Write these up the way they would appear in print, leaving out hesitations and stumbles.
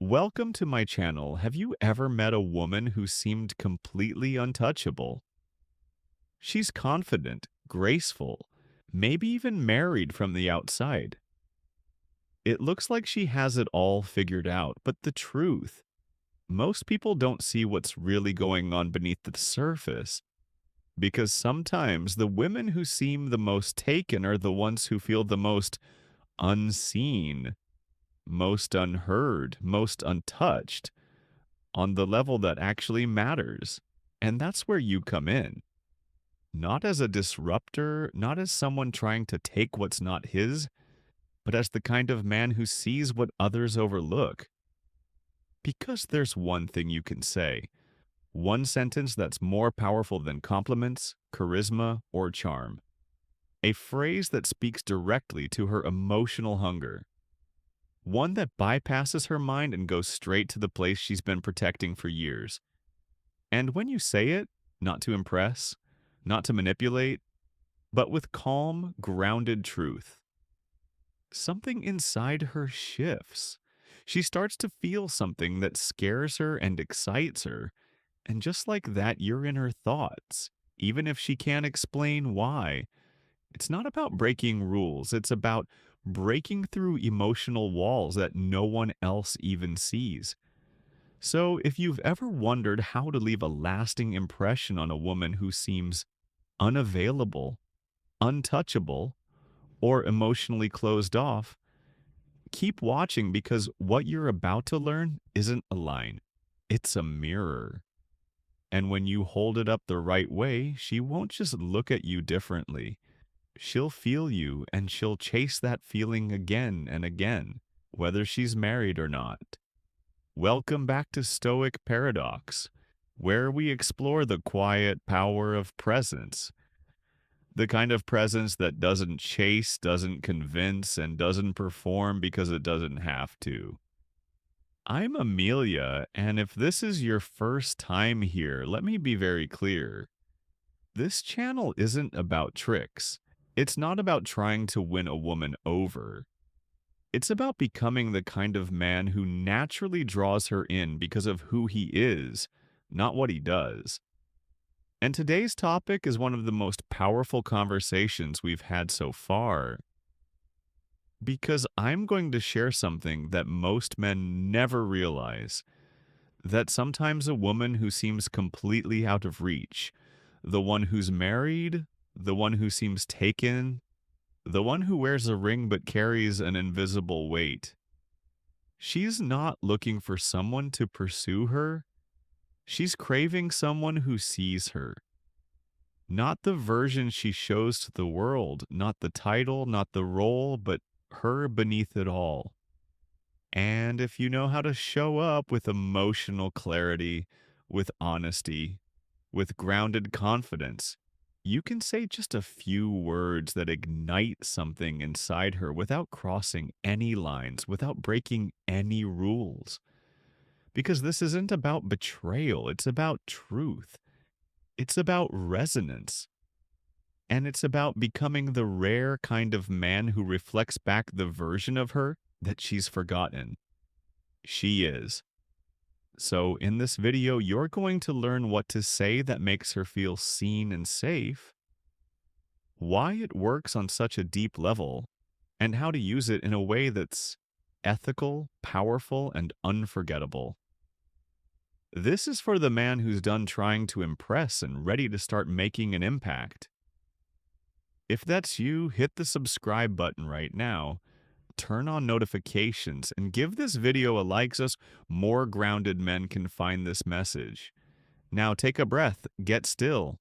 Welcome to my channel. Have you ever met a woman who seemed completely untouchable? She's confident, graceful, maybe even married from the outside. It looks like she has it all figured out, but the truth, most people don't see what's really going on beneath the surface, because sometimes the women who seem the most taken are the ones who feel the most unseen, most unheard, most untouched, on the level that actually matters. And that's where you come in. Not as a disruptor, not as someone trying to take what's not his, but as the kind of man who sees what others overlook. Because there's one thing you can say, one sentence that's more powerful than compliments, charisma, or charm. A phrase that speaks directly to her emotional hunger. One that bypasses her mind and goes straight to the place she's been protecting for years. And when you say it, not to impress, not to manipulate, but with calm, grounded truth, something inside her shifts. She starts to feel something that scares her and excites her, and just like that, you're in her thoughts, even if she can't explain why. It's not about breaking rules, it's about breaking through emotional walls that no one else even sees. So, if you've ever wondered how to leave a lasting impression on a woman who seems unavailable, untouchable, or emotionally closed off, keep watching because what you're about to learn isn't a line, it's a mirror. And when you hold it up the right way, she won't just look at you differently. She'll feel you and she'll chase that feeling again and again, whether she's married or not. Welcome back to Stoic Paradox, where we explore the quiet power of presence. The kind of presence that doesn't chase, doesn't convince, and doesn't perform because it doesn't have to. I'm Amelia, and if this is your first time here, let me be very clear. This channel isn't about tricks. It's not about trying to win a woman over. It's about becoming the kind of man who naturally draws her in because of who he is, not what he does. And today's topic is one of the most powerful conversations we've had so far, because I'm going to share something that most men never realize, that sometimes a woman who seems completely out of reach, the one who's married, the one who seems taken, the one who wears a ring but carries an invisible weight, she's not looking for someone to pursue her. She's craving someone who sees her. Not the version she shows to the world, not the title, not the role, but her beneath it all. And if you know how to show up with emotional clarity, with honesty, with grounded confidence, you can say just a few words that ignite something inside her without crossing any lines, without breaking any rules. Because this isn't about betrayal, it's about truth. It's about resonance. And it's about becoming the rare kind of man who reflects back the version of her that she's forgotten. She is. So in this video, you're going to learn what to say that makes her feel seen and safe, why it works on such a deep level, and how to use it in a way that's ethical, powerful, and unforgettable. This is for the man who's done trying to impress and ready to start making an impact. If that's you, hit the subscribe button right now, turn on notifications, and give this video a like so more grounded men can find this message. Now take a breath, get still,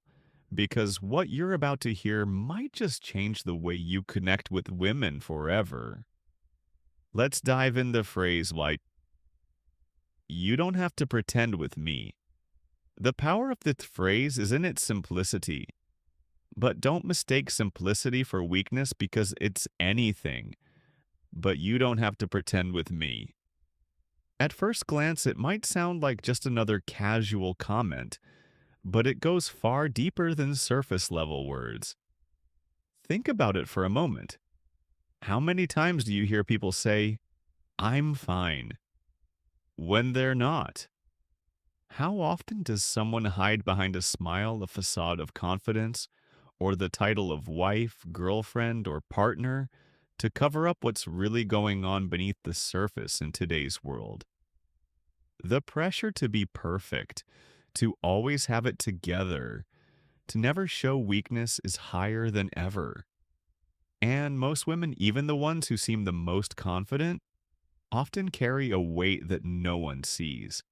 because what you're about to hear might just change the way you connect with women forever. Let's dive into the phrase like, you don't have to pretend with me. The power of this phrase is in its simplicity. But don't mistake simplicity for weakness because it's anything. But you don't have to pretend with me. At first glance, it might sound like just another casual comment, but it goes far deeper than surface level words. Think about it for a moment. How many times do you hear people say, I'm fine? when they're not. How often does someone hide behind a smile, a facade of confidence, or the title of wife, girlfriend, or partner to cover up what's really going on beneath the surface in today's world? The pressure to be perfect, to always have it together, to never show weakness is higher than ever. And most women, even the ones who seem the most confident, often carry a weight that no one sees.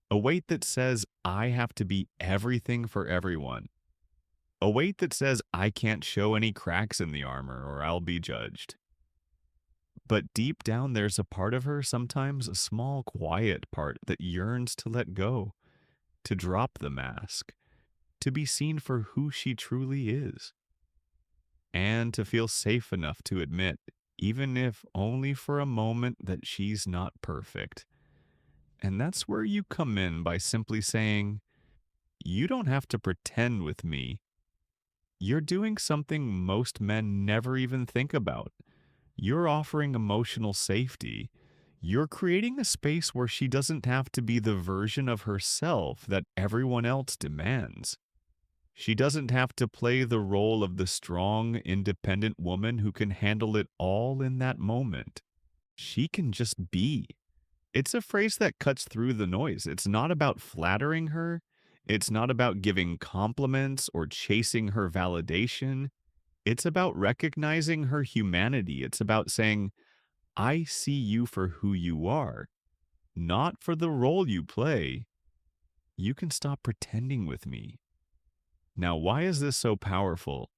A weight that says, I have to be everything for everyone. A weight that says, I can't show any cracks in the armor or I'll be judged. But deep down, there's a part of her, sometimes a small, quiet part, that yearns to let go, to drop the mask, to be seen for who she truly is, and to feel safe enough to admit, even if only for a moment, that she's not perfect. And that's where you come in by simply saying, you don't have to pretend with me. You're doing something most men never even think about. You're offering emotional safety. You're creating a space where she doesn't have to be the version of herself that everyone else demands. She doesn't have to play the role of the strong, independent woman who can handle it all in that moment. She can just be. It's a phrase that cuts through the noise. It's not about flattering her. It's not about giving compliments or chasing her validation. It's about recognizing her humanity. It's about saying, I see you for who you are, not for the role you play. You can stop pretending with me. Now, why is this so powerful?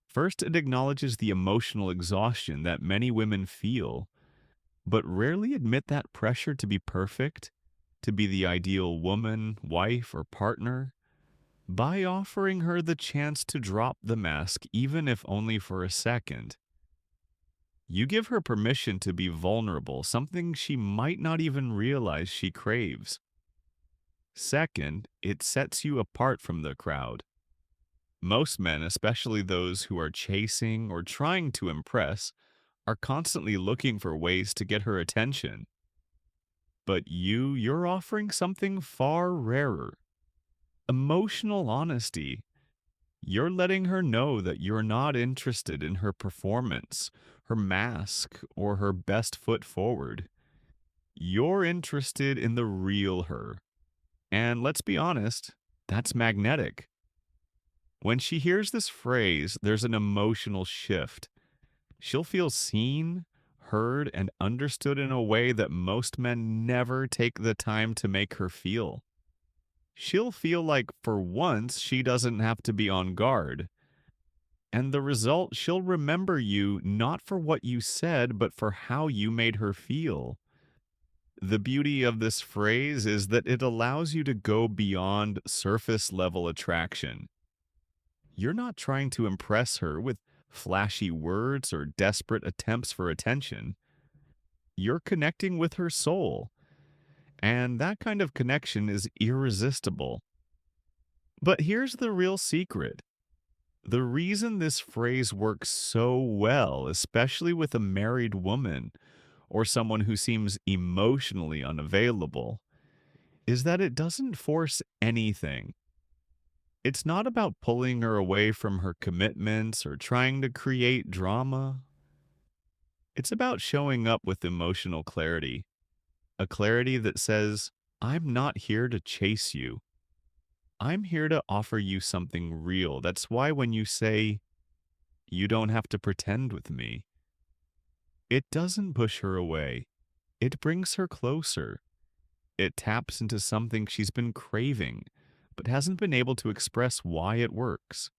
First, it acknowledges the emotional exhaustion that many women feel, but rarely admit that pressure to be perfect, to be the ideal woman, wife, or partner, by offering her the chance to drop the mask, even if only for a second. You give her permission to be vulnerable, something she might not even realize she craves. Second, it sets you apart from the crowd. Most men, especially those who are chasing or trying to impress, are constantly looking for ways to get her attention. But you're offering something far rarer: emotional honesty. You're letting her know that you're not interested in her performance, her mask, or her best foot forward. You're interested in the real her. And let's be honest, that's magnetic. When she hears this phrase, there's an emotional shift. She'll feel seen, heard, and understood in a way that most men never take the time to make her feel. She'll feel like, for once, she doesn't have to be on guard. And the result, she'll remember you not for what you said, but for how you made her feel. The beauty of this phrase is that it allows you to go beyond surface level attraction. You're not trying to impress her with flashy words or desperate attempts for attention. You're connecting with her soul, and that kind of connection is irresistible. But here's the real secret. The reason this phrase works so well, especially with a married woman or someone who seems emotionally unavailable, is that it doesn't force anything. It's not about pulling her away from her commitments or trying to create drama. It's about showing up with emotional clarity, a clarity that says, I'm not here to chase you. I'm here to offer you something real. That's why when you say, you don't have to pretend with me, it doesn't push her away. It brings her closer. It taps into something she's been craving, but hasn't been able to express why it works.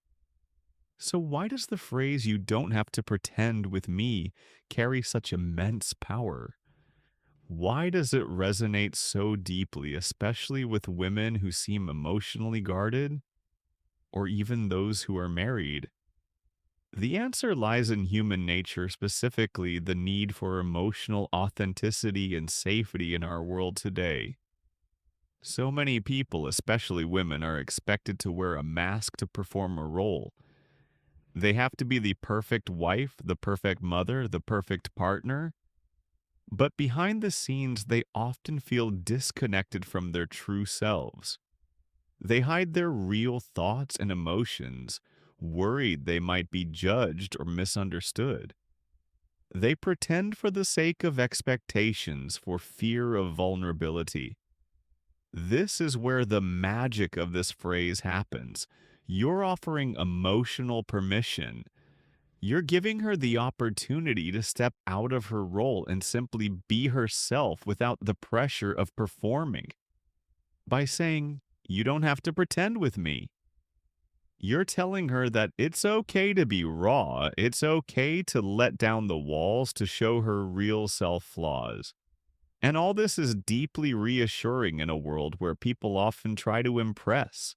So why does the phrase, you don't have to pretend with me, carry such immense power? Why does it resonate so deeply, especially with women who seem emotionally guarded, or even those who are married? The answer lies in human nature, specifically the need for emotional authenticity and safety in our world today. So many people, especially women, are expected to wear a mask to perform a role. They have to be the perfect wife, the perfect mother, the perfect partner. But behind the scenes, they often feel disconnected from their true selves. They hide their real thoughts and emotions, worried they might be judged or misunderstood. They pretend for the sake of expectations, for fear of vulnerability. This is where the magic of this phrase happens. You're offering emotional permission. You're giving her the opportunity to step out of her role and simply be herself without the pressure of performing. By saying, "You don't have to pretend with me," you're telling her that it's okay to be raw, it's okay to let down the walls to show her real self flaws. And all this is deeply reassuring in a world where people often try to impress.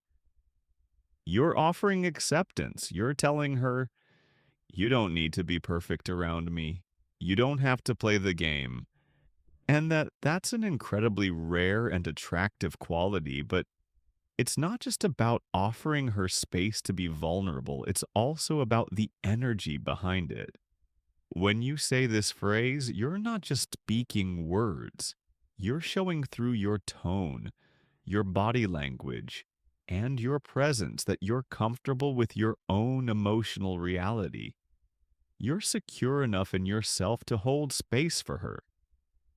You're offering acceptance. You're telling her, "You don't need to be perfect around me. You don't have to play the game." And that's an incredibly rare and attractive quality, but it's not just about offering her space to be vulnerable, it's also about the energy behind it. When you say this phrase, you're not just speaking words, you're showing through your tone, your body language, and your presence that you're comfortable with your own emotional reality. You're secure enough in yourself to hold space for her.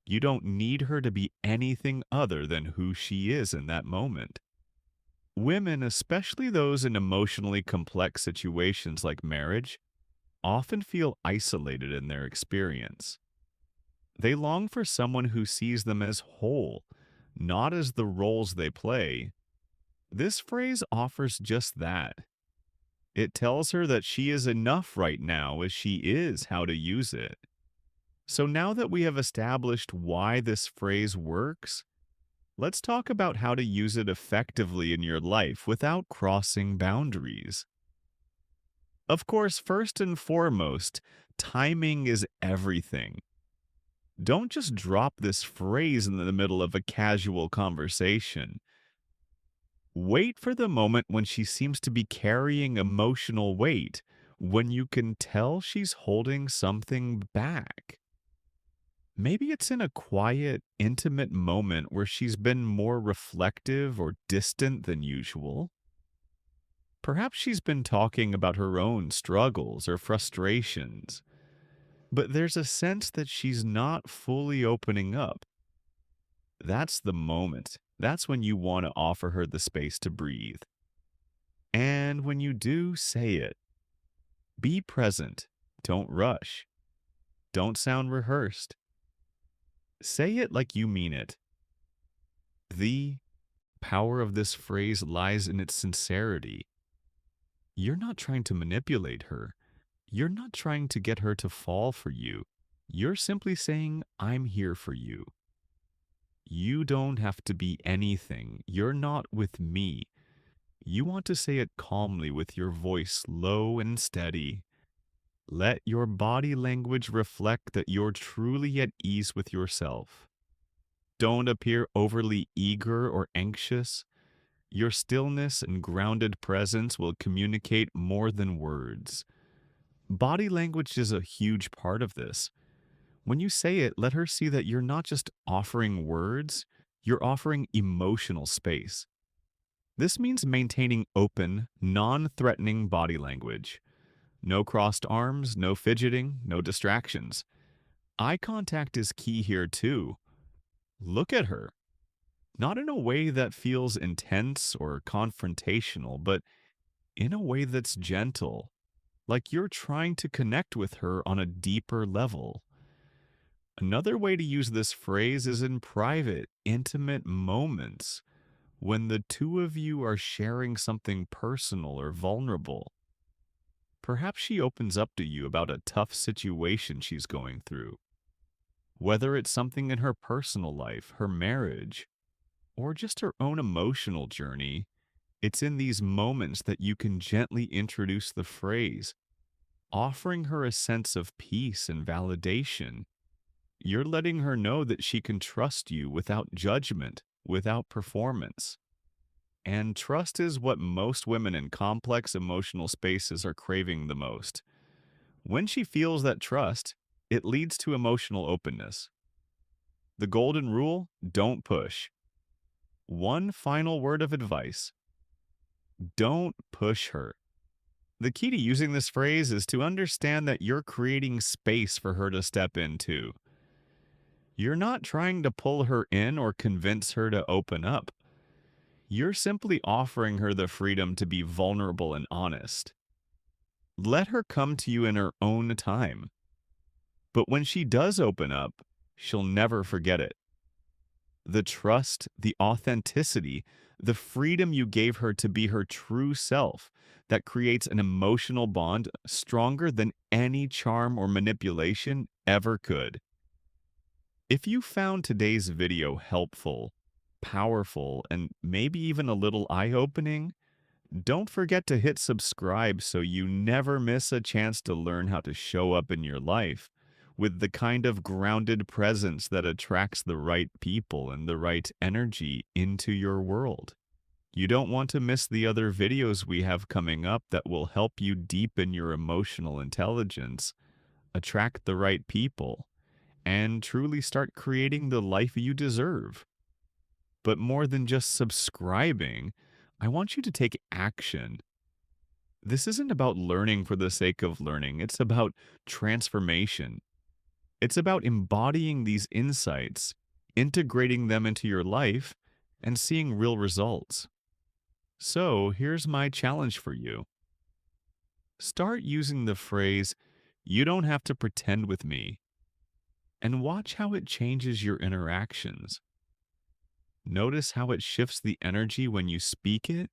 You don't need her to be anything other than who she is in that moment. Women, especially those in emotionally complex situations like marriage, often feel isolated in their experience. They long for someone who sees them as whole, not as the roles they play. This phrase offers just that. It tells her that she is enough right now as she is how to use it. So now that we have established why this phrase works, let's talk about how to use it effectively in your life without crossing boundaries. Of course, first and foremost, timing is everything. Don't just drop this phrase in the middle of a casual conversation. Wait for the moment when she seems to be carrying emotional weight, when you can tell she's holding something back. Maybe it's in a quiet, intimate moment where she's been more reflective or distant than usual. Perhaps she's been talking about her own struggles or frustrations, but there's a sense that she's not fully opening up. That's the moment. That's when you want to offer her the space to breathe. And when you do, say it. Be present. Don't rush. Don't sound rehearsed. Say it like you mean it. The power of this phrase lies in its sincerity. You're not trying to manipulate her. You're not trying to get her to fall for you. You're simply saying, "I'm here for you." You don't have to be anything. You're not with me. You want to say it calmly with your voice low and steady. Let your body language reflect that you're truly at ease with yourself. Don't appear overly eager or anxious. Your stillness and grounded presence will communicate more than words. Body language is a huge part of this. When you say it, let her see that you're not just offering words, you're offering emotional space. This means maintaining open, non threatening body language. No crossed arms, no fidgeting, no distractions. Eye contact is key here too. Look at her. Not in a way that feels intense or confrontational, but in a way that's gentle, like you're trying to connect with her on a deeper level. Another way to use this phrase is in private, intimate moments when the two of you are sharing something personal or vulnerable. Perhaps she opens up to you about a tough situation she's going through, whether it's something in her personal life, her marriage, or just her own emotional journey. It's in these moments that you can gently introduce the phrase, offering her a sense of peace and validation. You're letting her know that she can trust you without judgment, without performance. And trust is what most women in complex emotional spaces are craving the most. When she feels that trust, it leads to emotional openness. The golden rule: don't push. One final word of advice: don't push her. The key to using this phrase is to understand that you're creating space for her to step into. You're not trying to pull her in or convince her to open up. You're simply offering her the freedom to be vulnerable and honest. Let her come to you in her own time. But when she does open up, she'll never forget it. The trust, the authenticity, the freedom you gave her to be her true self, that creates an emotional bond stronger than any charm or manipulation ever could. If you found today's video helpful, powerful, and maybe even a little eye-opening, don't forget to hit subscribe so you never miss a chance to learn how to show up in your life with the kind of grounded presence that attracts the right people and the right energy into your world. You don't want to miss the other videos we have coming up that will help you deepen your emotional intelligence, attract the right people, and truly start creating the life you deserve. But more than just subscribing, I want you to take action. This isn't about learning for the sake of learning, it's about transformation. It's about embodying these insights, integrating them into your life, and seeing real results. So here's my challenge for you. Start using the phrase, "You don't have to pretend with me," and watch how it changes your interactions. Notice how it shifts the energy when you speak it,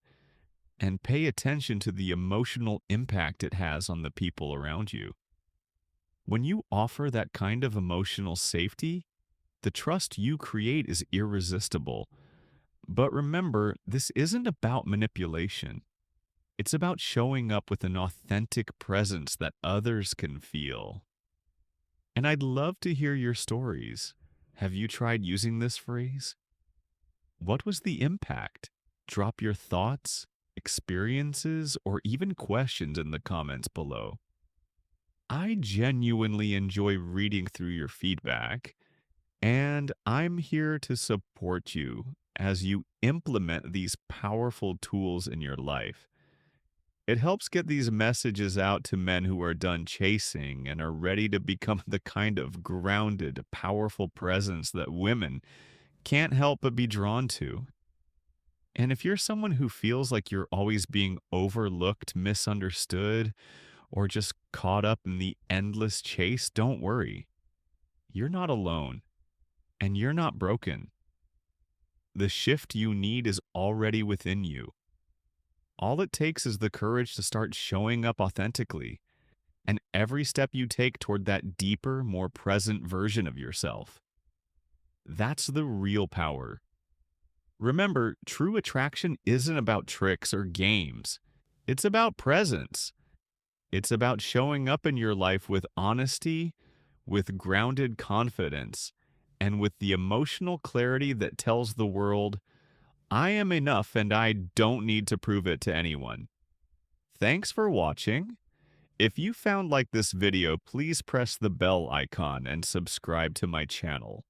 and pay attention to the emotional impact it has on the people around you. When you offer that kind of emotional safety, the trust you create is irresistible. But remember, this isn't about manipulation. It's about showing up with an authentic presence that others can feel. And I'd love to hear your stories. Have you tried using this phrase? What was the impact? Drop your thoughts, experiences, or even questions in the comments below. I genuinely enjoy reading through your feedback, and I'm here to support you as you implement these powerful tools in your life. It helps get these messages out to men who are done chasing and are ready to become the kind of grounded, powerful presence that women can't help but be drawn to. And if you're someone who feels like you're always being overlooked, misunderstood, or just caught up in the endless chase, don't worry. You're not alone, and you're not broken. The shift you need is already within you. All it takes is the courage to start showing up authentically, and every step you take toward that deeper, more present version of yourself. That's the real power. Remember, true attraction isn't about tricks or games. It's about presence. It's about showing up in your life with honesty, with grounded confidence, and with the emotional clarity that tells the world, I am enough and I don't need to prove it to anyone. Thanks for watching. If you found like this video, please press the bell icon and subscribe to my channel.